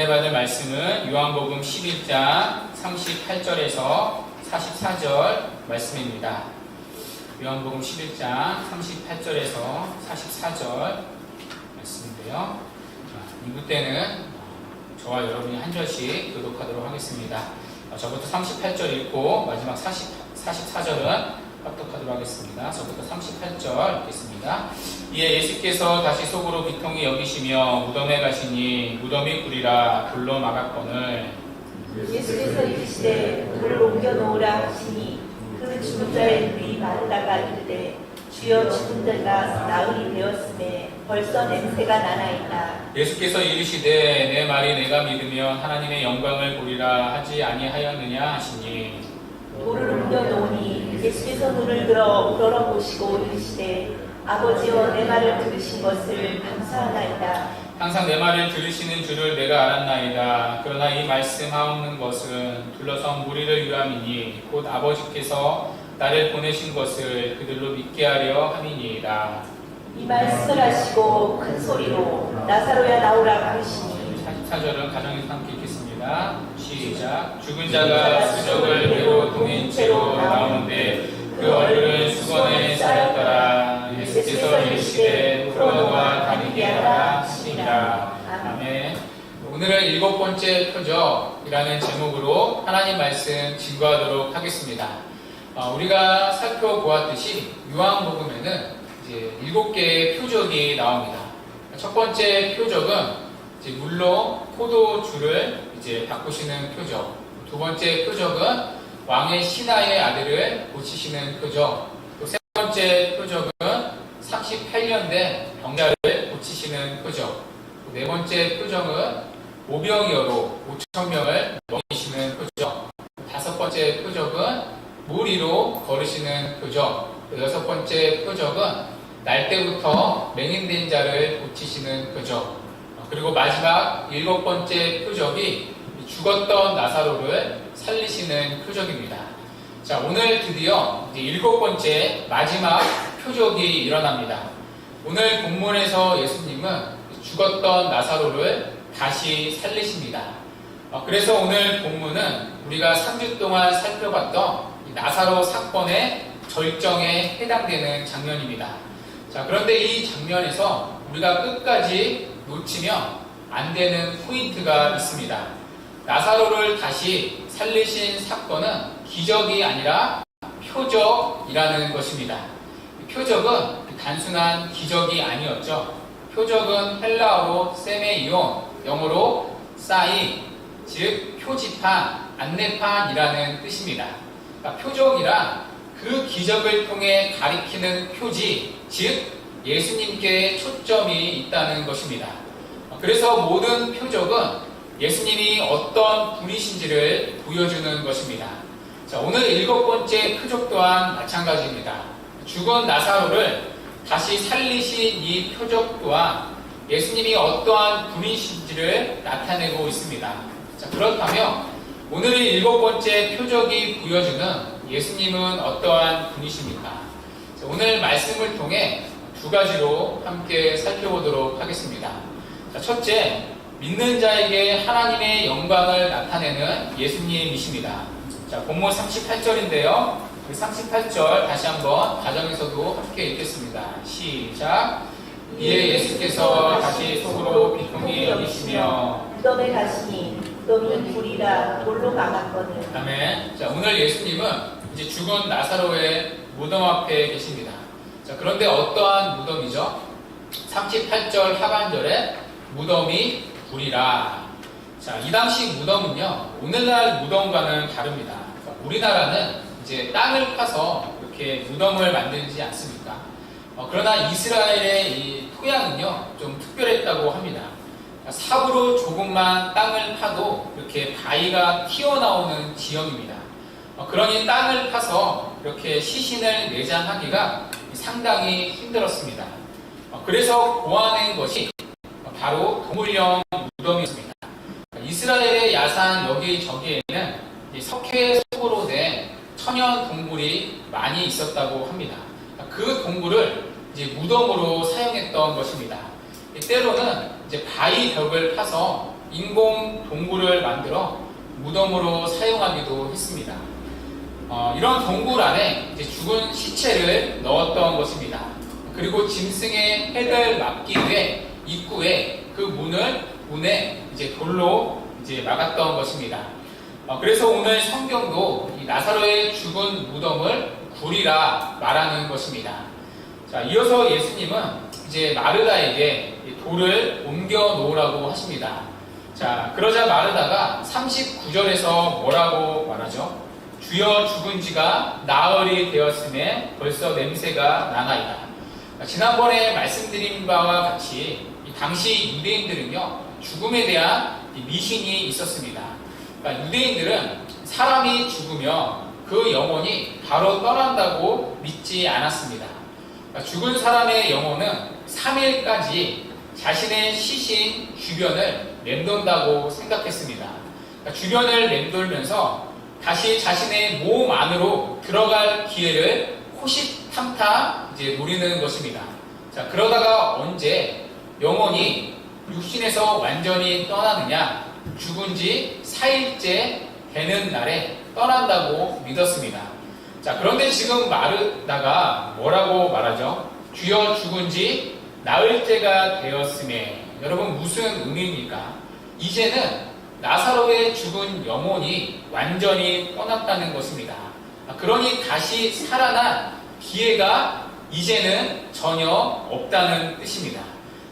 받을 말씀은 요한복음 11장 38절에서 44절 말씀입니다. 요한복음 11장 38절에서 44절 말씀인데요. 이부 때는 저와 여러분이 한 절씩 교독하도록 하겠습니다. 저부터 38절 읽고 마지막 44절은 합독하도록 하겠습니다. 저부터 38절 읽겠습니다. 이에 예수께서 다시 속으로 비통히 여기시며 무덤에 가시니 무덤이 굴이라 돌로 막았거늘 예수께서 이르시되 돌을 옮겨 놓으라 하시니 그 죽은 자의 눈이 마르다가 이르되 주여 죽은 자가 나으리 되었음에 벌써 냄새가 나나이다. 예수께서 이르시되 내 말이 내가 믿으면 하나님의 영광을 보리라 하지 아니하였느냐 하시니 돌을 옮겨 놓으니 예수께서 눈을 들어 우러러보시고 이르시되 아버지여 내 말을 들으신 것을 감사하나이다. 항상 내 말을 들으시는 줄을 내가 알았나이다. 그러나 이 말씀하옵는 것은 둘러선 무리를 위함이니 곧 아버지께서 나를 보내신 것을 그들로 믿게 하려 함이니이다. 이 말씀을 하시고 큰 소리로 나사로야 나오라 부르시니 44절은 가정에서 함께 읽겠습니다. 시작. 죽은 자가 수적을 배로 동인 채로 나오는데 그 얼굴은 수건에 쌓였더라. 예수께서 이르시되 풀어놓아 다니게 하라 하시니라. 아멘. 오늘은 7번째 표적이라는 제목으로 하나님 말씀 증거하도록 하겠습니다. 우리가 살펴보았듯이 요한복음에는 이제 7개의 표적이 나옵니다. 첫 번째 표적은 이제 물로 포도주를 이제 바꾸시는 표적. 두 번째 표적은 왕의 신하의 아들을 고치시는 표적. 또 세 번째 표적은 38년 된 병자를 고치시는 표적. 또 네 번째 표적은 오병이어로 5,000명을 먹이시는 표적. 다섯 번째 표적은 물 위로 걸으시는 표적. 또 여섯 번째 표적은 날 때부터 맹인된 자를 고치시는 표적. 그리고 마지막 7번째 표적이 죽었던 나사로를 살리시는 표적입니다. 자, 오늘 드디어 이제 7번째 마지막 표적이 일어납니다. 오늘 본문에서 예수님은 죽었던 나사로를 다시 살리십니다. 그래서 오늘 본문은 우리가 3주 동안 살펴봤던 나사로 사건의 절정에 해당되는 장면입니다. 자, 그런데 이 장면에서 우리가 끝까지 놓치면 안 되는 포인트가 있습니다. 나사로를 다시 살리신 사건은 기적이 아니라 표적이라는 것입니다. 표적은 단순한 기적이 아니었죠. 표적은 헬라어로 세메이온, 영어로 사인, 즉 표지판, 안내판이라는 뜻입니다. 그러니까 표적이란 그 기적을 통해 가리키는 표지, 즉 예수님께 초점이 있다는 것입니다. 그래서 모든 표적은 예수님이 어떤 분이신지를 보여주는 것입니다. 자, 오늘 7번째 표적 또한 마찬가지입니다. 죽은 나사로를 다시 살리신 이 표적 또한 예수님이 어떠한 분이신지를 나타내고 있습니다. 자, 그렇다면 오늘의 7번째 표적이 보여주는 예수님은 어떠한 분이십니까? 자, 오늘 말씀을 통해 두 가지로 함께 살펴보도록 하겠습니다. 자, 첫째, 믿는 자에게 하나님의 영광을 나타내는 예수님이십니다. 자, 본문 38절인데요. 그 38절 다시 한번 가정에서도 함께 읽겠습니다. 시작. 이에 예수께서 다시 속으로 비통히 여기시며 무덤에 가시니 무덤이 굴이라 돌로 막았거늘. 아멘. 자, 오늘 예수님은 이제 죽은 나사로의 무덤 앞에 계십니다. 자, 그런데 어떠한 무덤이죠? 38절 하반절에 무덤이 굴이라. 자, 이 당시 무덤은요, 오늘날 무덤과는 다릅니다. 그러니까 우리나라는 이제 땅을 파서 이렇게 무덤을 만들지 않습니까? 그러나 이스라엘의 이 토양은요, 좀 특별했다고 합니다. 삽으로 조금만 땅을 파도 이렇게 바위가 튀어나오는 지형입니다. 그러니 땅을 파서 이렇게 시신을 내장하기가 상당히 힘들었습니다. 그래서 고안한 것이 바로 동물형 무덤이었습니다. 이스라엘의 야산 여기저기에는 석회 속으로 된 천연 동굴이 많이 있었다고 합니다. 그 동굴을 이제 무덤으로 사용했던 것입니다. 때로는 이제 바위 벽을 파서 인공 동굴을 만들어 무덤으로 사용하기도 했습니다. 이런 동굴 안에 이제 죽은 시체를 넣었던 것입니다. 그리고 짐승의 해를 막기 위해 입구에 그 문에 이제 돌로 이제 막았던 것입니다. 그래서 오늘 성경도 이 나사로의 죽은 무덤을 굴이라 말하는 것입니다. 자, 이어서 예수님은 이제 마르다에게 돌을 옮겨 놓으라고 하십니다. 자, 그러자 마르다가 39절에서 뭐라고 말하죠? 주여 죽은 지가 나흘이 되었음에 벌써 냄새가 나나이다. 지난번에 말씀드린 바와 같이 당시 유대인들은요, 죽음에 대한 미신이 있었습니다. 그러니까 유대인들은 사람이 죽으면 그 영혼이 바로 떠난다고 믿지 않았습니다. 그러니까 죽은 사람의 영혼은 3일까지 자신의 시신 주변을 맴돈다고 생각했습니다. 그러니까 주변을 맴돌면서 다시 자신의 몸 안으로 들어갈 기회를 호시탐탐 이제 노리는 것입니다. 자, 그러다가 언제 영혼이 육신에서 완전히 떠나느냐? 죽은 지 4일째 되는 날에 떠난다고 믿었습니다. 자, 그런데 지금 마르다가 뭐라고 말하죠? 주여 죽은 지 나흘째가 되었음에. 여러분, 무슨 의미입니까? 이제는 나사로의 죽은 영혼이 완전히 떠났다는 것입니다. 그러니 다시 살아난 기회가 이제는 전혀 없다는 뜻입니다.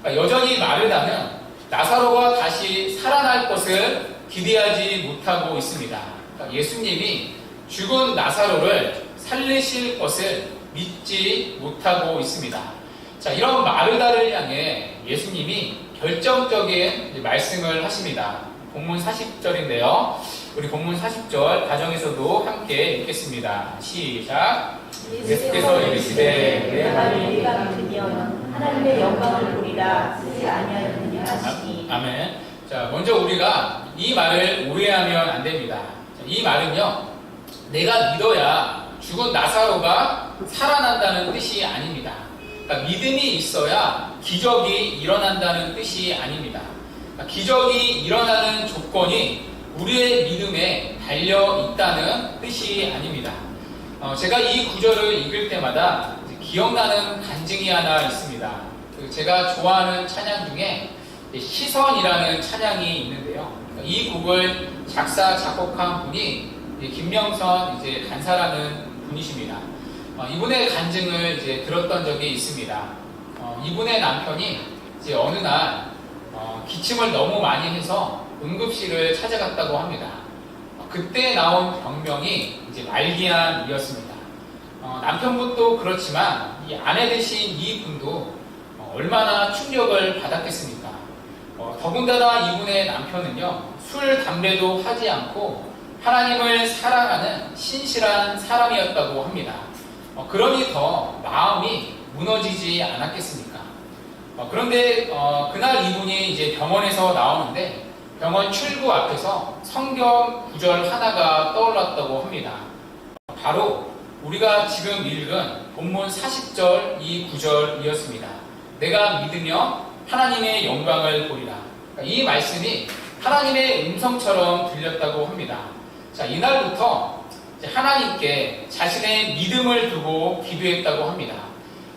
그러니까 여전히 마르다는 나사로가 다시 살아날 것을 기대하지 못하고 있습니다. 그러니까 예수님이 죽은 나사로를 살리실 것을 믿지 못하고 있습니다. 자, 이런 마르다를 향해 예수님이 결정적인 말씀을 하십니다. 본문 40절인데요. 우리 본문 40절 가정에서도 함께 읽겠습니다. 시작. 예수께서 이르시되 내 말을 네가 믿으면 하나님의 영광을 보리라 쓰지 아니하였느냐 하시니. 아멘. 자, 먼저 우리가 이 말을 오해하면 안 됩니다. 자, 이 말은요, 내가 믿어야 죽은 나사로가 살아난다는 뜻이 아닙니다. 그러니까 믿음이 있어야 기적이 일어난다는 뜻이 아닙니다. 그러니까 기적이 일어나는 조건이 우리의 믿음에 달려 있다는 뜻이 아닙니다. 제가 이 구절을 읽을 때마다 기억나는 간증이 하나 있습니다. 제가 좋아하는 찬양 중에 시선이라는 찬양이 있는데요. 이 곡을 작사 작곡한 분이 김명선 간사라는 분이십니다. 이분의 간증을 들었던 적이 있습니다. 이분의 남편이 어느 날 기침을 너무 많이 해서 응급실을 찾아갔다고 합니다. 그때 나온 병명이 말기암이었습니다. 남편분도 그렇지만 이 아내 되신 이 분도 얼마나 충격을 받았겠습니까? 더군다나 이분의 남편은요, 술, 담배도 하지 않고 하나님을 사랑하는 신실한 사람이었다고 합니다. 그러니 더 마음이 무너지지 않았겠습니까? 그런데 그날 이분이 병원에서 나오는데 병원 출구 앞에서 성경 구절 하나가 떠올랐다고 합니다. 바로 우리가 지금 읽은 본문 40절 이 구절이었습니다. 내가 믿으며 하나님의 영광을 보리라. 이 말씀이 하나님의 음성처럼 들렸다고 합니다. 자, 이날부터 하나님께 자신의 믿음을 두고 기도했다고 합니다.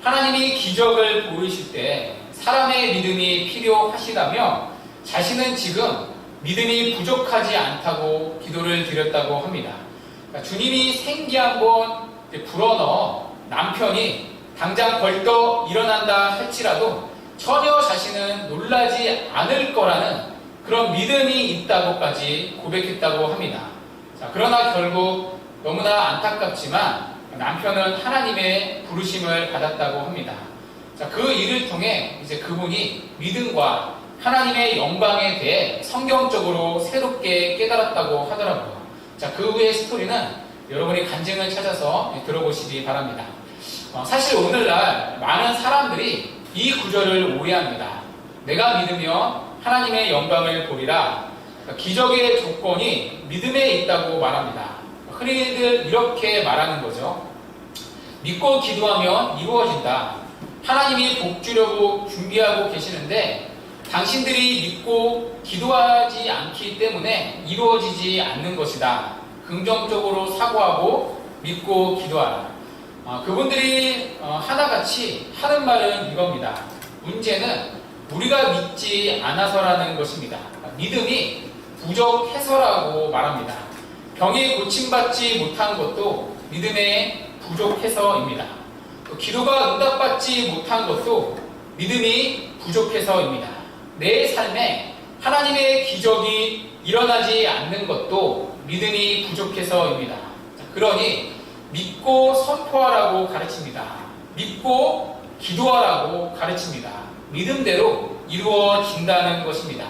하나님이 기적을 보이실 때 사람의 믿음이 필요하시다며 자신은 지금 믿음이 부족하지 않다고 기도를 드렸다고 합니다. 그러니까 주님이 생기 한번 불어넣어 남편이 당장 벌떡 일어난다 할지라도 전혀 자신은 놀라지 않을 거라는 그런 믿음이 있다고까지 고백했다고 합니다. 자, 그러나 결국 너무나 안타깝지만 남편은 하나님의 부르심을 받았다고 합니다. 자, 그 일을 통해 그분이 믿음과 하나님의 영광에 대해 성경적으로 새롭게 깨달았다고 하더라고요. 자, 그 후의 스토리는 여러분이 간증을 찾아서 들어보시기 바랍니다. 사실 오늘날 많은 사람들이 이 구절을 오해합니다. 내가 믿으며 하나님의 영광을 보리라. 기적의 조건이 믿음에 있다고 말합니다. 흔히들 이렇게 말하는 거죠. 믿고 기도하면 이루어진다. 하나님이 복 주려고 준비하고 계시는데 당신들이 믿고 기도하지 않기 때문에 이루어지지 않는 것이다. 긍정적으로 사고하고 믿고 기도하라. 그분들이 하나같이 하는 말은 이겁니다. 문제는 우리가 믿지 않아서라는 것입니다. 믿음이 부족해서라고 말합니다. 병이 고침받지 못한 것도 믿음에 부족해서입니다. 또 기도가 응답받지 못한 것도 믿음이 부족해서입니다. 내 삶에 하나님의 기적이 일어나지 않는 것도 믿음이 부족해서입니다. 그러니 믿고 선포하라고 가르칩니다. 믿고 기도하라고 가르칩니다. 믿음대로 이루어진다는 것입니다.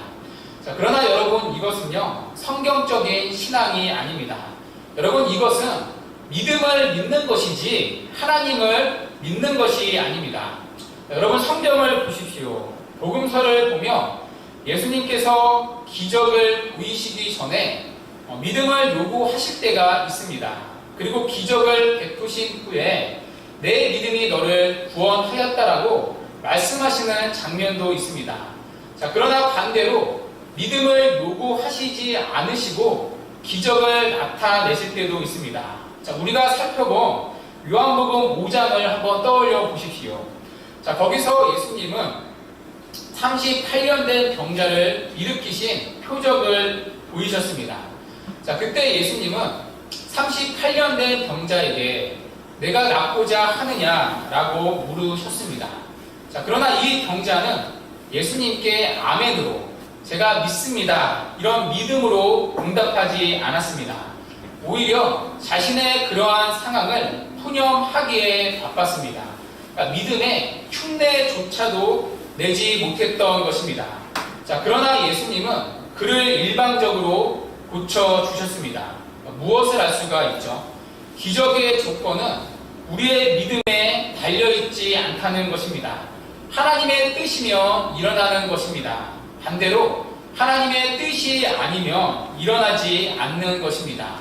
자, 그러나 여러분, 이것은요, 성경적인 신앙이 아닙니다. 여러분, 이것은 믿음을 믿는 것이지 하나님을 믿는 것이 아닙니다. 자, 여러분, 성경을 보십시오. 복음서를 보면 예수님께서 기적을 보이시기 전에 믿음을 요구하실 때가 있습니다. 그리고 기적을 베푸신 후에 내 믿음이 너를 구원하였다라고 말씀하시는 장면도 있습니다. 자, 그러나 반대로 믿음을 요구하시지 않으시고 기적을 나타내실 때도 있습니다. 자, 우리가 살펴본 요한복음 5장을 한번 떠올려 보십시오. 자, 거기서 예수님은 38년 된 병자를 일으키신 표적을 보이셨습니다. 자, 그때 예수님은 38년 된 병자에게 내가 낫고자 하느냐라고 물으셨습니다. 자, 그러나 이 병자는 예수님께 아멘으로 제가 믿습니다, 이런 믿음으로 응답하지 않았습니다. 오히려 자신의 그러한 상황을 푸념하기에 바빴습니다. 그러니까 믿음의 흉내조차도 내지 못했던 것입니다. 자, 그러나 예수님은 그를 일방적으로 고쳐주셨습니다. 무엇을 알 수가 있죠? 기적의 조건은 우리의 믿음에 달려있지 않다는 것입니다. 하나님의 뜻이면 일어나는 것입니다. 반대로 하나님의 뜻이 아니면 일어나지 않는 것입니다.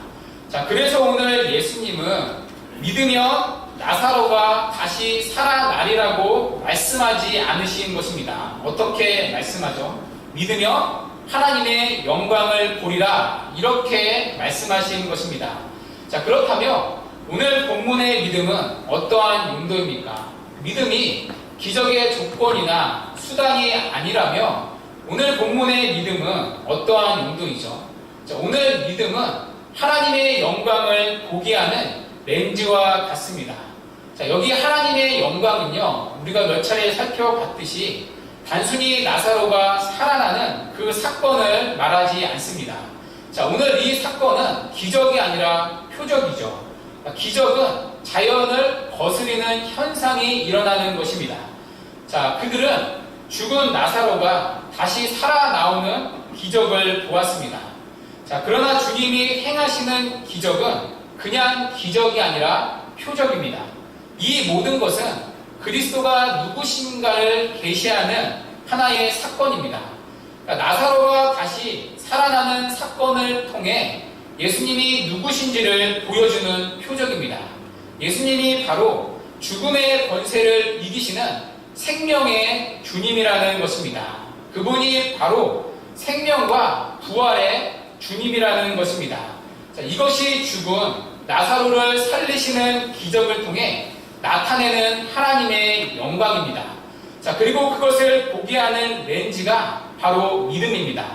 자, 그래서 오늘 예수님은 믿으면 나사로가 다시 살아나리라고 말씀하지 않으신 것입니다. 어떻게 말씀하죠? 믿으면 하나님의 영광을 보리라, 이렇게 말씀하신 것입니다. 자, 그렇다면 오늘 본문의 믿음은 어떠한 용도입니까? 믿음이 기적의 조건이나 수단이 아니라면 오늘 본문의 믿음은 어떠한 용도이죠? 자, 오늘 믿음은 하나님의 영광을 보게 하는 렌즈와 같습니다. 자, 여기 하나님의 영광은요, 우리가 몇 차례 살펴봤듯이 단순히 나사로가 살아나는 그 사건을 말하지 않습니다. 자, 오늘 이 사건은 기적이 아니라 표적이죠. 기적은 자연을 거스리는 현상이 일어나는 것입니다. 자, 그들은 죽은 나사로가 다시 살아나오는 기적을 보았습니다. 자, 그러나 주님이 행하시는 기적은 그냥 기적이 아니라 표적입니다. 이 모든 것은 그리스도가 누구신가를 계시하는 하나의 사건입니다. 그러니까 나사로가 다시 살아나는 사건을 통해 예수님이 누구신지를 보여주는 표적입니다. 예수님이 바로 죽음의 권세를 이기시는 생명의 주님이라는 것입니다. 그분이 바로 생명과 부활의 주님이라는 것입니다. 자, 이것이 죽은 나사로를 살리시는 기적을 통해 나타내는 하나님의 영광입니다. 자, 그리고 그것을 보게 하는 렌즈가 바로 믿음입니다.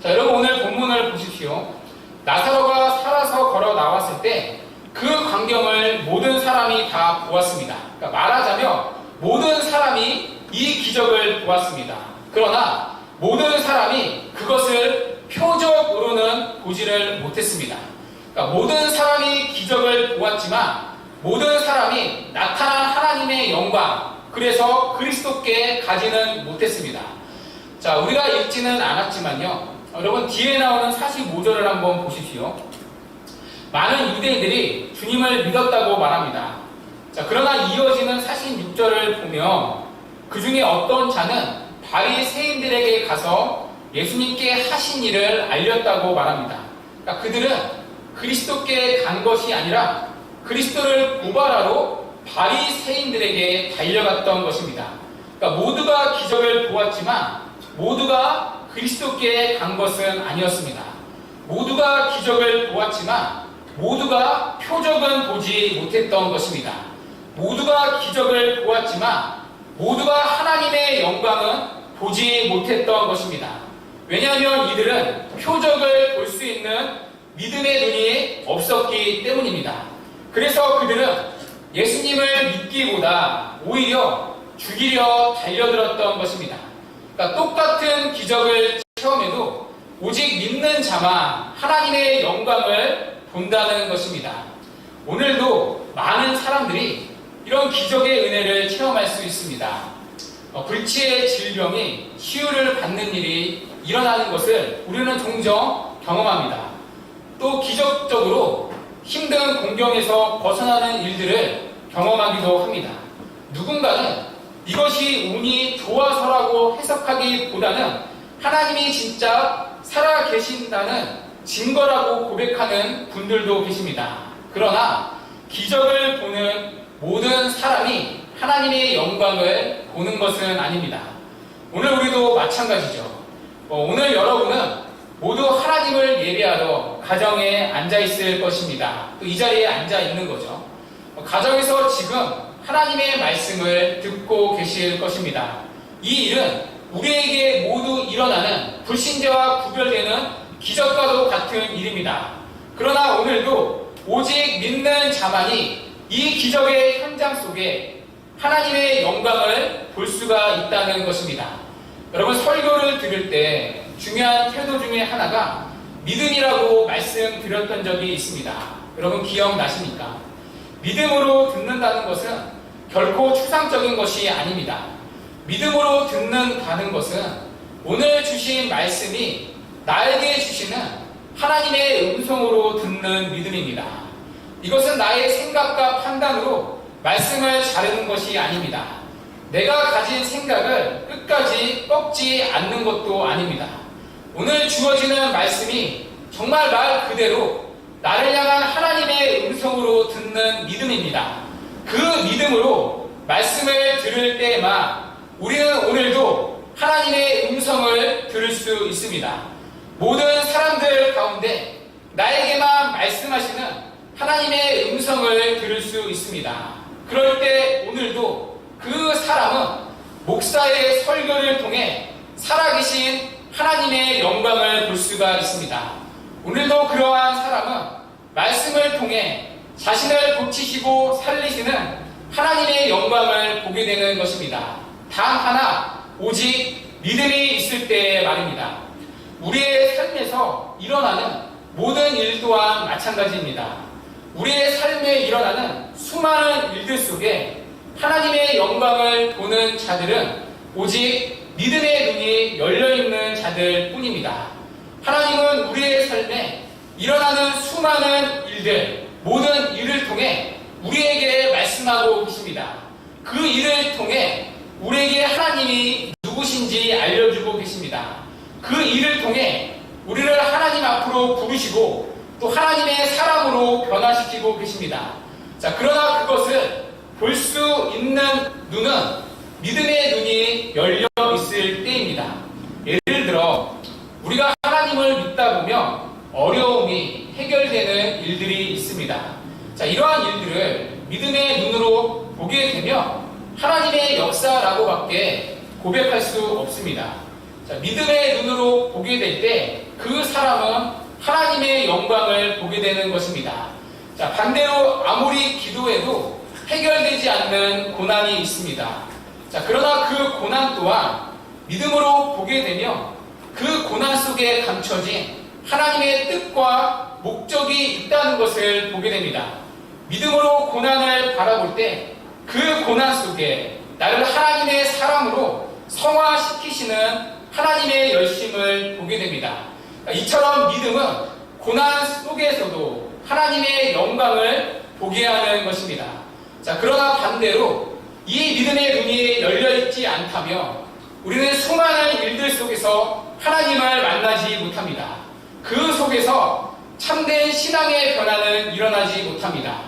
자, 여러분, 오늘 본문을 보십시오. 나사로가 살아서 걸어 나왔을 때 그 광경을 모든 사람이 다 보았습니다. 그러니까 말하자면 모든 사람이 이 기적을 보았습니다. 그러나 모든 사람이 그것을 표적으로는 보지를 못했습니다. 그러니까 모든 사람이 기적을 보았지만 모든 사람이 나타난 하나님의 영광, 그래서 그리스도께 가지는 못했습니다. 자, 우리가 읽지는 않았지만요, 여러분, 뒤에 나오는 45절을 한번 보십시오. 많은 유대인들이 주님을 믿었다고 말합니다. 자, 그러나 이어지는 46절을 보면 그 중에 어떤 자는 바리새인들에게 가서 예수님께 하신 일을 알렸다고 말합니다. 그러니까 그들은 그리스도께 간 것이 아니라 그리스도를 고발하러 바리새인들에게 달려갔던 것입니다. 그러니까 모두가 기적을 보았지만 모두가 그리스도께 간 것은 아니었습니다. 모두가 기적을 보았지만 모두가 표적은 보지 못했던 것입니다. 모두가 기적을 보았지만 모두가 하나님의 영광은 보지 못했던 것입니다. 왜냐하면 이들은 표적을 볼 수 있는 믿음의 눈이 없었기 때문입니다. 그래서 그들은 예수님을 믿기보다 오히려 죽이려 달려들었던 것입니다. 그러니까 똑같은 기적을 체험해도 오직 믿는 자만 하나님의 영광을 본다는 것입니다. 오늘도 많은 사람들이 이런 기적의 은혜를 체험할 수 있습니다. 불치의 질병이 치유를 받는 일이 일어나는 것을 우리는 종종 경험합니다. 또 기적적으로 힘든 공경에서 벗어나는 일들을 경험하기도 합니다. 누군가는 이것이 운이 좋아서라고 해석하기보다는 하나님이 진짜 살아 계신다는 증거라고 고백하는 분들도 계십니다. 그러나 기적을 보는 모든 사람이 하나님의 영광을 보는 것은 아닙니다. 오늘 우리도 마찬가지죠. 오늘 여러분은 모두 하나님을 예배하러 가정에 앉아 있을 것입니다. 또 이 자리에 앉아 있는 거죠. 가정에서 지금 하나님의 말씀을 듣고 계실 것입니다. 이 일은 우리에게 모두 일어나는 불신자와 구별되는 기적과도 같은 일입니다. 그러나 오늘도 오직 믿는 자만이 이 기적의 현장 속에 하나님의 영광을 볼 수가 있다는 것입니다. 여러분, 설교를 들을 때 중요한 태도 중에 하나가 믿음이라고 말씀드렸던 적이 있습니다. 여러분 기억나십니까? 믿음으로 듣는다는 것은 결코 추상적인 것이 아닙니다. 믿음으로 듣는다는 것은 오늘 주신 말씀이 나에게 주시는 하나님의 음성으로 듣는 믿음입니다. 이것은 나의 생각과 판단으로 말씀을 자르는 것이 아닙니다. 내가 가진 생각을 끝까지 꺾지 않는 것도 아닙니다. 오늘 주어지는 말씀이 정말 말 그대로 나를 향한 하나님의 음성으로 듣는 믿음입니다. 그 믿음으로 말씀을 들을 때에만 우리는 오늘도 하나님의 음성을 들을 수 있습니다. 모든 사람들 가운데 나에게만 말씀하시는 하나님의 음성을 들을 수 있습니다. 그럴 때 오늘도 그 사람은 목사의 설교를 통해 살아계신 하나님의 영광을 볼 수가 있습니다. 오늘도 그러한 사람은 말씀을 통해 자신을 고치시고 살리시는 하나님의 영광을 보게 되는 것입니다. 단 하나, 오직 믿음이 있을 때 말입니다. 우리의 삶에서 일어나는 모든 일 또한 마찬가지입니다. 우리의 삶에 일어나는 수많은 일들 속에 하나님의 영광을 보는 자들은 오직 믿음의 눈이 열려있는 자들 뿐입니다. 하나님은 우리의 삶에 일어나는 수많은 일들, 모든 일을 통해 우리에게 말씀하고 계십니다. 그 일을 통해 우리에게 하나님이 누구신지 알려주고 계십니다. 그 일을 통해 우리를 하나님 앞으로 부르시고 또 하나님의 사람으로 변화시키고 계십니다. 자, 그러나 그것을 볼 수 있는 눈은 믿음의 눈이 열려 있을 때입니다. 예를 들어 우리가 하나님을 믿다 보면 어려움이 해결되는 일들이 있습니다. 자, 이러한 일들을 믿음의 눈으로 보게 되면 하나님의 역사라고밖에 고백할 수 없습니다. 자, 믿음의 눈으로 보게 될 때 그 사람은 하나님의 영광을 보게 되는 것입니다. 자, 반대로 아무리 기도해도 해결되지 않는 고난이 있습니다. 자, 그러나 그 고난 또한 믿음으로 보게 되면 그 고난 속에 감춰진 하나님의 뜻과 목적이 있다는 것을 보게 됩니다. 믿음으로 고난을 바라볼 때 그 고난 속에 나를 하나님의 사람으로 성화시키시는 하나님의 열심을 보게 됩니다. 이처럼 믿음은 고난 속에서도 하나님의 영광을 보게 하는 것입니다. 자, 그러나 반대로 이 믿음의 눈이 열려있지 않다면 우리는 수많은 일들 속에서 하나님을 만나지 못합니다. 그 속에서 참된 신앙의 변화는 일어나지 못합니다.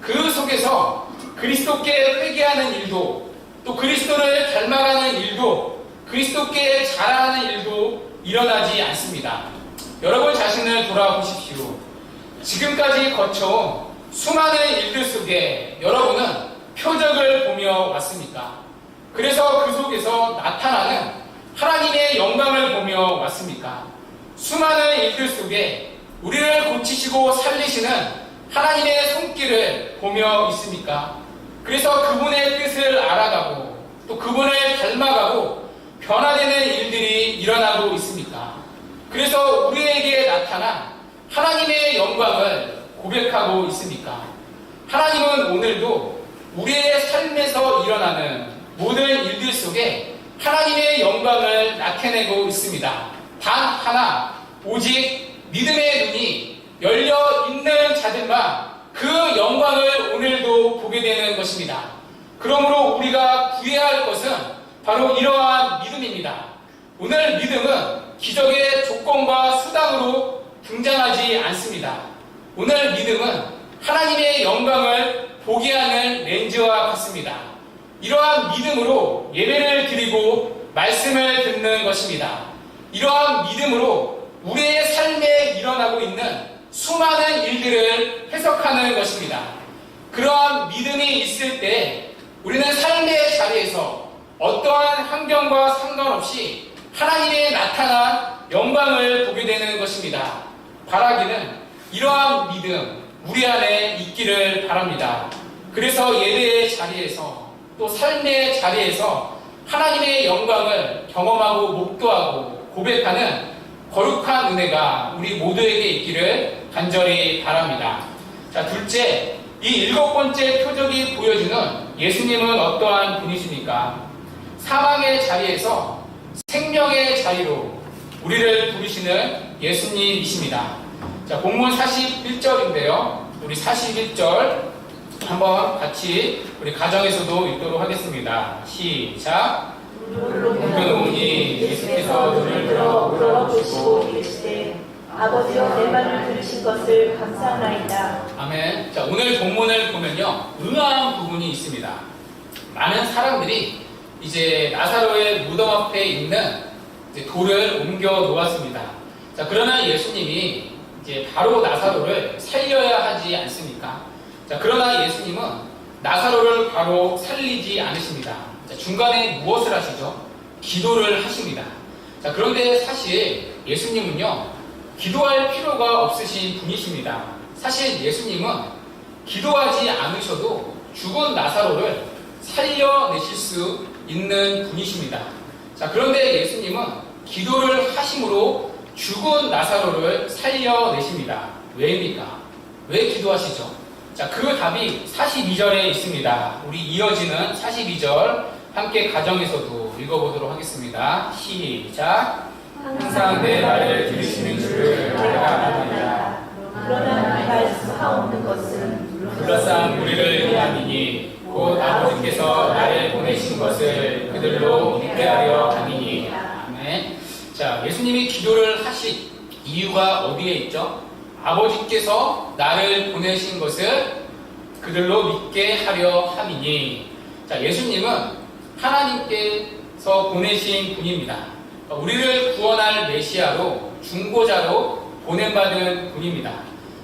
그 속에서 그리스도께 회개하는 일도 또 그리스도를 닮아가는 일도 그리스도께 자랑하는 일도 일어나지 않습니다. 여러분 자신을 돌아보십시오. 지금까지 거쳐온 수많은 일들 속에 여러분은 표적을 보며 왔습니까? 그래서 그 속에서 나타나는 하나님의 영광을 보며 왔습니까? 수많은 일들 속에 우리를 고치시고 살리시는 하나님의 손길을 보며 있습니까? 그래서 그분의 뜻을 알아가고 또 그분을 닮아가고 변화되는 일들이 일어나고 있습니까? 그래서 우리에게 나타난 하나님의 영광을 고백하고 있습니까? 하나님은 오늘도 우리의 삶에서 일어나는 모든 일들 속에 하나님의 영광을 나타내고 있습니다. 단 하나, 오직 믿음의 눈이 열려 있는 자들만 그 영광을 오늘도 보게 되는 것입니다. 그러므로 우리가 구해야 할 것은 바로 이러한 믿음입니다. 오늘 믿음은 기적의 조건과 수단으로 등장하지 않습니다. 오늘 믿음은 하나님의 영광을 보게 하는 렌즈와 같습니다. 이러한 믿음으로 예배를 드리고 말씀을 듣는 것입니다. 이러한 믿음으로 우리의 삶에 일어나고 있는 수많은 일들을 해석하는 것입니다. 그러한 믿음이 있을 때 우리는 삶의 자리에서 어떠한 환경과 상관없이 하나님의 나타난 영광을 보게 되는 것입니다. 바라기는 이러한 믿음 우리 안에 있기를 바랍니다. 그래서 예배의 자리에서 또 삶의 자리에서 하나님의 영광을 경험하고 목도하고 고백하는 거룩한 은혜가 우리 모두에게 있기를 간절히 바랍니다. 자, 둘째, 이 7번째 표적이 보여주는 예수님은 어떠한 분이십니까? 사망의 자리에서 생명의 자리로 우리를 부르시는 예수님이십니다. 자, 본문 41절인데요. 우리 41절 한번 같이 우리 가정에서도 읽도록 하겠습니다. 시작. 물어오니 예수께서 눈을 들어 물어보시고 이르시되 아버지여 내 말을 들으신 것을 감사하나이다. 아멘. 자, 오늘 본문을 보면요, 의아한 부분이 있습니다. 많은 사람들이 이제 나사로의 무덤 앞에 있는 이제 돌을 옮겨 놓았습니다. 자, 그러나 예수님이 이제 바로 나사로를 살려야 하지 않습니까? 자, 그러나 예수님은 나사로를 바로 살리지 않으십니다. 자, 중간에 무엇을 하시죠? 기도를 하십니다. 자, 그런데 사실 예수님은요, 기도할 필요가 없으신 분이십니다. 사실 예수님은 기도하지 않으셔도 죽은 나사로를 살려내실 수 있는 분이십니다. 자, 그런데 예수님은 기도를 하심으로 죽은 나사로를 살려내십니다. 왜입니까? 왜 기도하시죠? 자, 그 답이 42절에 있습니다. 우리 이어지는 42절 함께 가정에서도 읽어보도록 하겠습니다. 시작. 항상 내 말을 들으시는 줄을 내가 아나이다. 그러나 말씀하옵는 것은 둘러싼 우리를 위함이니 곧 아버지께서 나를 보내신 것을 그들로 믿게 하려 함이니. 아멘. 자, 예수님이 기도를 하신 이유가 어디에 있죠? 아버지께서 나를 보내신 것을 그들로 믿게 하려 함이니. 자, 예수님은 하나님께서 보내신 분입니다. 우리를 구원할 메시아로 중보자로 보냄받은 분입니다.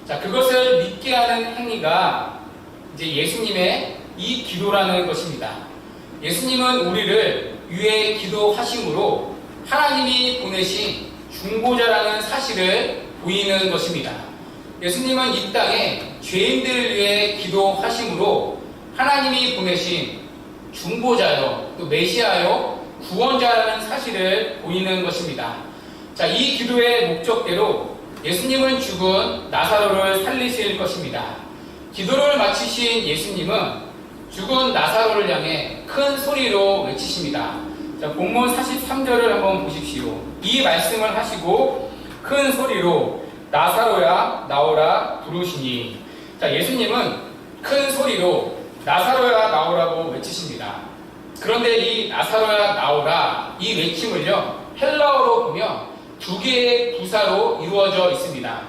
자, 그것을 믿게 하는 행위가 이제 예수님의 이 기도라는 것입니다. 예수님은 우리를 위해 기도하심으로 하나님이 보내신 중보자라는 사실을 보이는 것입니다. 예수님은 이 땅에 죄인들을 위해 기도하심으로 하나님이 보내신 중보자요, 또 메시아요, 구원자라는 사실을 보이는 것입니다. 자, 이 기도의 목적대로 예수님은 죽은 나사로를 살리실 것입니다. 기도를 마치신 예수님은 죽은 나사로를 향해 큰 소리로 외치십니다. 자, 본문 43절을 한번 보십시오. 이 말씀을 하시고 큰 소리로 나사로야 나오라 부르시니. 자, 예수님은 큰 소리로 나사로야 나오라고 외치십니다. 그런데 이 나사로야 나오라 이 외침을요, 헬라어로 보면 두 개의 부사로 이루어져 있습니다.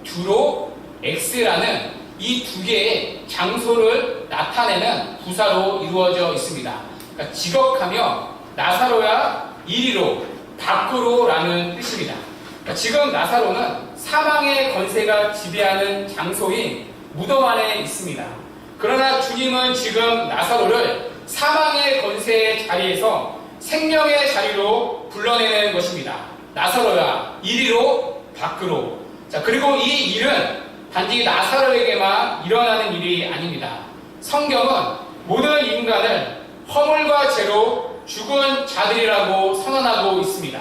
주로 X라는 이 두 개의 장소를 나타내는 부사로 이루어져 있습니다. 그러니까 지극하며 나사로야 이리로, 밖으로라는 뜻입니다. 그러니까 지금 나사로는 사망의 권세가 지배하는 장소인 무덤 안에 있습니다. 그러나 주님은 지금 나사로를 사망의 권세의 자리에서 생명의 자리로 불러내는 것입니다. 나사로야, 이리로, 밖으로. 자, 그리고 이 일은 단지 나사로에게만 일어나는 일이 아닙니다. 성경은 모든 인간을 허물과 죄로 죽은 자들이라고 선언하고 있습니다.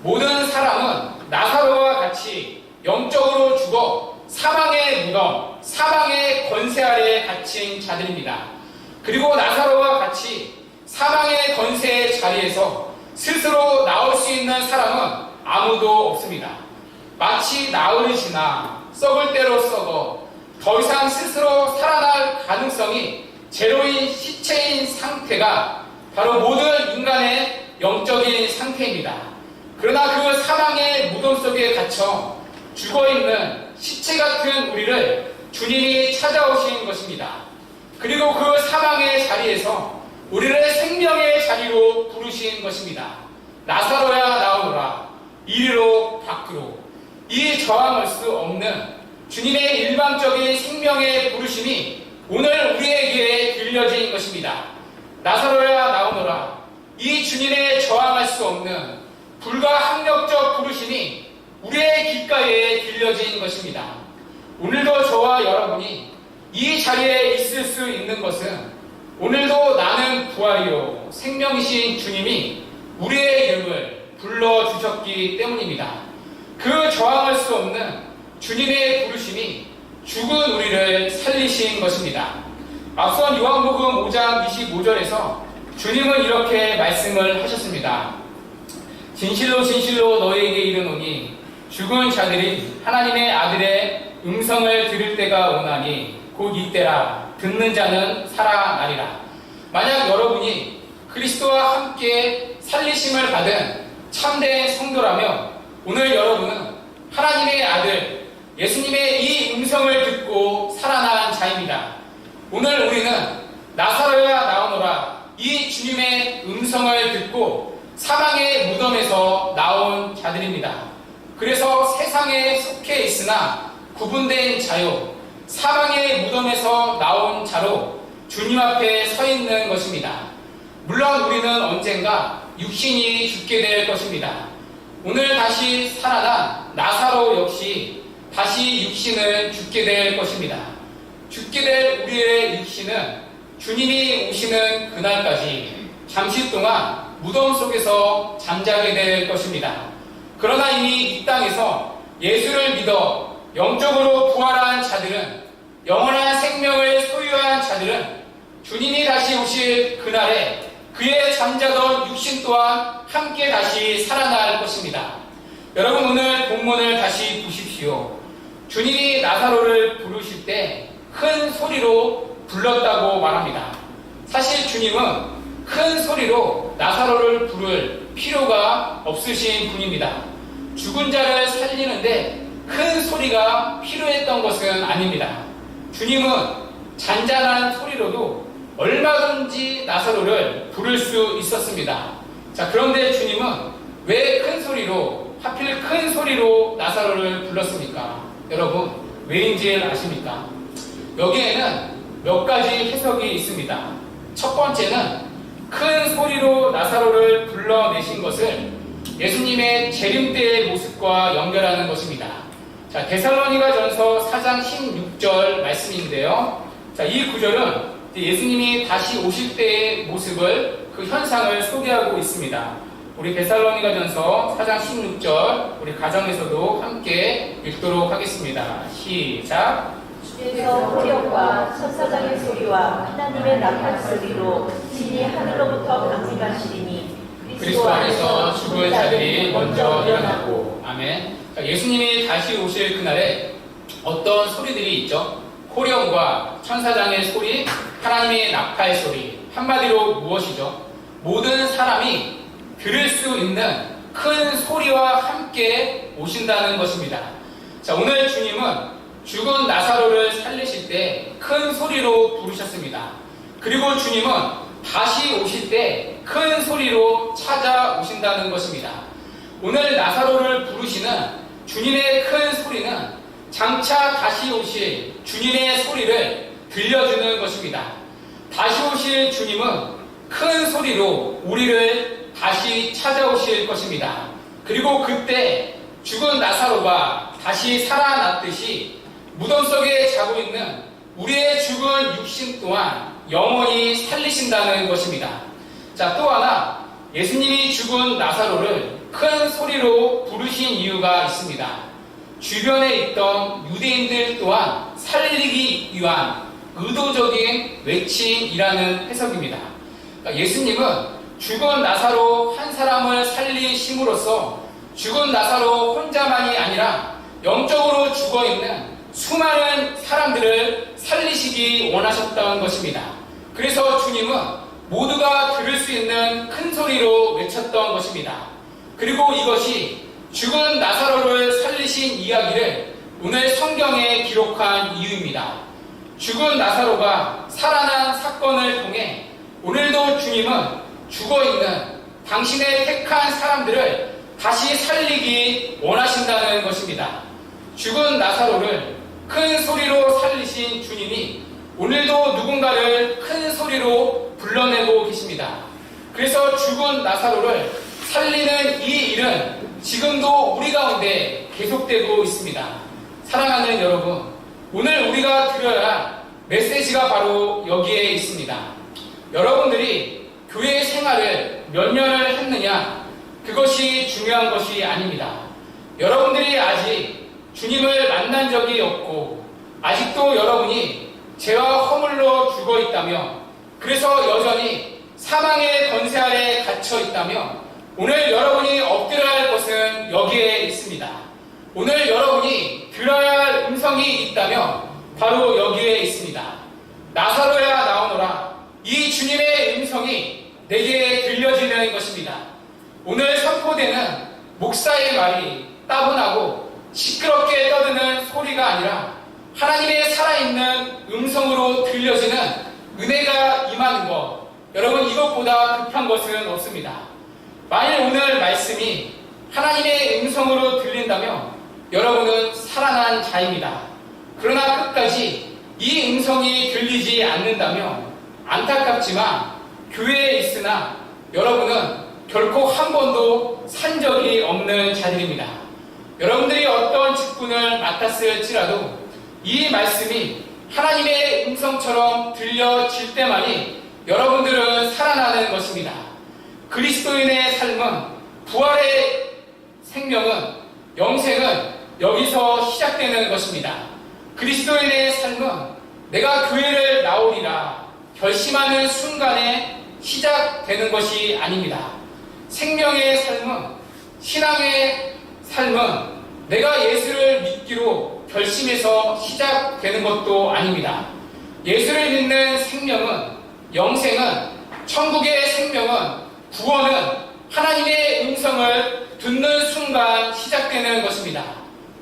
모든 사람은 나사로와 같이 영적으로 죽어 사망의 무덤, 사망의 권세 아래에 갇힌 자들입니다. 그리고 나사로와 같이 사망의 권세의 자리에서 스스로 나올 수 있는 사람은 아무도 없습니다. 마치 나흘이 지나 썩을 대로 썩어 더 이상 스스로 살아날 가능성이 제로인 시체인 상태가 바로 모든 인간의 영적인 상태입니다. 그러나 그 사망의 무덤 속에 갇혀 죽어있는 시체 같은 우리를 주님이 찾아오신 것입니다. 그리고 그 사망의 자리에서 우리를 생명의 자리로 부르신 것입니다. 나사로야 나오너라, 이리로, 밖으로. 이 저항할 수 없는 주님의 일방적인 생명의 부르심이 오늘 우리에게 들려진 것입니다. 나사로야 나오너라. 이 주님의 저항할 수 없는 불가항력적 부르심이 우리의 귓가에 들려진 것입니다. 오늘도 저와 여러분이 이 자리에 있을 수 있는 것은 오늘도 나는 부활이요 생명이신 주님이 우리의 이름을 불러주셨기 때문입니다. 그 저항할 수 없는 주님의 부르심이 죽은 우리를 살리신 것입니다. 앞선 요한복음 5장 25절에서 주님은 이렇게 말씀을 하셨습니다. 진실로 진실로 너희에게 이르노니 죽은 자들이 하나님의 아들의 음성을 들을 때가 오나니 곧 이때라. 듣는 자는 살아나리라. 만약 여러분이 그리스도와 함께 살리심을 받은 참된 성도라면 오늘 여러분은 하나님의 아들 예수님의 이 음성을 듣고 살아난 자입니다. 오늘 우리는 나사로야 나오너라 이 주님의 음성을 듣고 사망의 무덤에서 나온 자들입니다. 그래서 세상에 속해 있으나 구분된 자요 사망의 무덤에서 나온 자로 주님 앞에 서 있는 것입니다. 물론 우리는 언젠가 육신이 죽게 될 것입니다. 오늘 다시 살아난 나사로 역시 다시 육신을 죽게 될 것입니다. 죽게 될 우리의 육신은 주님이 오시는 그날까지 잠시 동안 무덤 속에서 잠자게 될 것입니다. 그러나 이미 이 땅에서 예수를 믿어 영적으로 부활한 자들은 영원한 생명을 소유한 자들은 주님이 다시 오실 그날에 그의 잠자던 육신 또한 함께 다시 살아날 것입니다. 여러분 오늘 본문을 다시 보십시오. 주님이 나사로를 부르실 때 큰 소리로 불렀다고 말합니다. 사실 주님은 큰 소리로 나사로를 부를 필요가 없으신 분입니다. 죽은 자를 살리는데 큰 소리가 필요했던 것은 아닙니다. 주님은 잔잔한 소리로도 얼마든지 나사로를 부를 수 있었습니다. 자, 그런데 주님은 왜 큰 소리로, 하필 큰 소리로 나사로를 불렀습니까? 여러분, 왜인지 아십니까? 여기에는 몇 가지 해석이 있습니다. 첫 번째는 큰 소리로 나사로를 불러내신 것을 예수님의 재림 때의 모습과 연결하는 것입니다. 자, 데살로니가전서 4장 16절 말씀인데요. 자, 이 구절은 예수님이 다시 오실 때의 모습을, 그 현상을 소개하고 있습니다. 우리 데살로니가전서 4장 16절 우리 가정에서도 함께 읽도록 하겠습니다. 시작. 주께서 호령과 천사장의 소리와 하나님의 나팔 소리로 진이 하늘로부터 강림하시리니 그리스도 안에서 죽을 자들이 먼저 일어나고. 아멘. 자, 예수님이 다시 오실 그날에 어떤 소리들이 있죠? 호령과 천사장의 소리, 하나님의 나팔 소리. 한마디로 무엇이죠? 모든 사람이 들을 수 있는 큰 소리와 함께 오신다는 것입니다. 자, 오늘 주님은 죽은 나사로를 살리실 때 큰 소리로 부르셨습니다. 그리고 주님은 다시 오실 때 큰 소리로 찾아오신다는 것입니다. 오늘 나사로를 부르시는 주님의 큰 소리는 장차 다시 오실 주님의 소리를 들려주는 것입니다. 다시 오실 주님은 큰 소리로 우리를 다시 찾아오실 것입니다. 그리고 그때 죽은 나사로가 다시 살아났듯이 무덤 속에 자고 있는 우리의 죽은 육신 또한 영원히 살리신다는 것입니다. 자, 또 하나 예수님이 죽은 나사로를 큰 소리로 부르신 이유가 있습니다. 주변에 있던 유대인들 또한 살리기 위한 의도적인 외침이라는 해석입니다. 예수님은 죽은 나사로 한 사람을 살리심으로써 죽은 나사로 혼자만이 아니라 영적으로 죽어있는 수많은 사람들을 살리시기 원하셨던 것입니다. 그래서 주님은 모두가 들을 수 있는 큰 소리로 외쳤던 것입니다. 그리고 이것이 죽은 나사로를 살리신 이야기를 오늘 성경에 기록한 이유입니다. 죽은 나사로가 살아난 사건을 통해 오늘도 주님은 죽어있는 당신의 택한 사람들을 다시 살리기 원하신다는 것입니다. 죽은 나사로를 큰 소리로 살리신 주님이 오늘도 누군가를 큰 소리로 불러내고 계십니다. 그래서 죽은 나사로를 살리는 이 일은 지금도 우리 가운데 계속되고 있습니다. 사랑하는 여러분, 오늘 우리가 들어야 할 메시지가 바로 여기에 있습니다. 여러분들이 교회 생활을 몇 년을 했느냐, 그것이 중요한 것이 아닙니다. 여러분들이 아직 주님을 만난 적이 없고 아직도 여러분이 죄와 허물로 죽어 있다며, 그래서 여전히 사망의 권세 아래 갇혀 있다며, 오늘 여러분이 엎드려야 할 것은 여기에 있습니다. 오늘 여러분이 들어야 할 음성이 있다면 바로 여기에 있습니다. 나사로야 나오너라. 이 주님의 음성이 내게 들려지는 것입니다. 오늘 선포되는 목사의 말이 따분하고 시끄럽게 떠드는 소리가 아니라 하나님의 살아있는 음성으로 들려지는 은혜가 임하는 것, 여러분, 이것보다 급한 것은 없습니다. 만일 오늘 말씀이 하나님의 음성으로 들린다면 여러분은 살아난 자입니다. 그러나 끝까지 이 음성이 들리지 않는다면 안타깝지만 교회에 있으나 여러분은 결코 한 번도 산 적이 없는 자들입니다. 여러분들이 어떤 직분을 맡았을지라도 이 말씀이 하나님의 음성처럼 들려질 때만이 여러분들은 살아나는 것입니다. 그리스도인의 삶은, 부활의 생명은, 영생은 여기서 시작되는 것입니다. 그리스도인의 삶은 내가 교회를 나오리라 결심하는 순간에 시작되는 것이 아닙니다. 생명의 삶은, 신앙의 삶은 내가 예수를 믿기로 결심해서 시작되는 것도 아닙니다. 예수를 믿는 생명은, 영생은, 천국의 생명은, 구원은 하나님의 음성을 듣는 순간 시작되는 것입니다.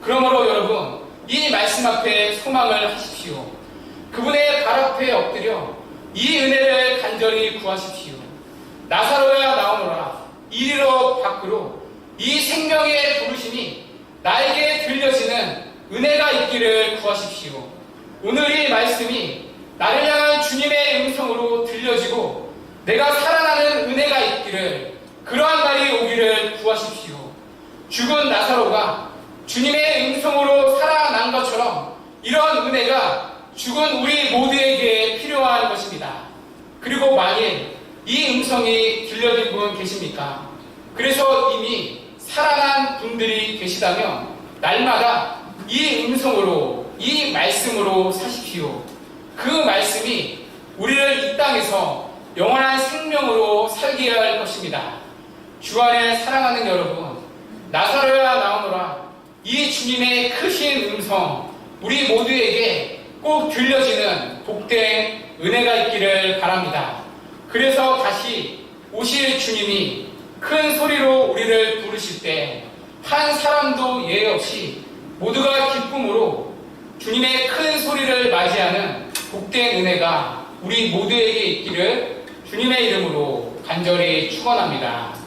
그러므로 여러분, 이 말씀 앞에 소망을 하십시오. 그분의 발 앞에 엎드려 이 은혜를 간절히 구하십시오. 나사로야 나오너라. 이리로 밖으로. 이 생명의 부르심이 나에게 들려지는 은혜가 있기를 구하십시오. 오늘 이 말씀이 나를 향한 주님의 음성으로 들려지고 내가 살아나는 은혜가 있기를, 그러한 날이 오기를 구하십시오. 죽은 나사로가 주님의 음성으로 살아난 것처럼 이런 은혜가 죽은 우리 모두에게 필요한 것입니다. 그리고 만일 이 음성이 들려진 분 계십니까? 그래서 이미 살아난 분들이 계시다면 날마다 이 음성으로, 이 말씀으로 사십시오. 그 말씀이 우리를 이 땅에서 영원한 생명으로 살게 할 것입니다. 주 안에 사랑하는 여러분, 나사로야 나오너라. 이 주님의 크신 음성, 우리 모두에게 꼭 들려지는 복된 은혜가 있기를 바랍니다. 그래서 다시 오실 주님이 큰 소리로 우리를 부르실 때 한 사람도 예외 없이 모두가 기쁨으로 주님의 큰 소리를 맞이하는 복된 은혜가 우리 모두에게 있기를 주님의 이름으로 간절히 축원합니다.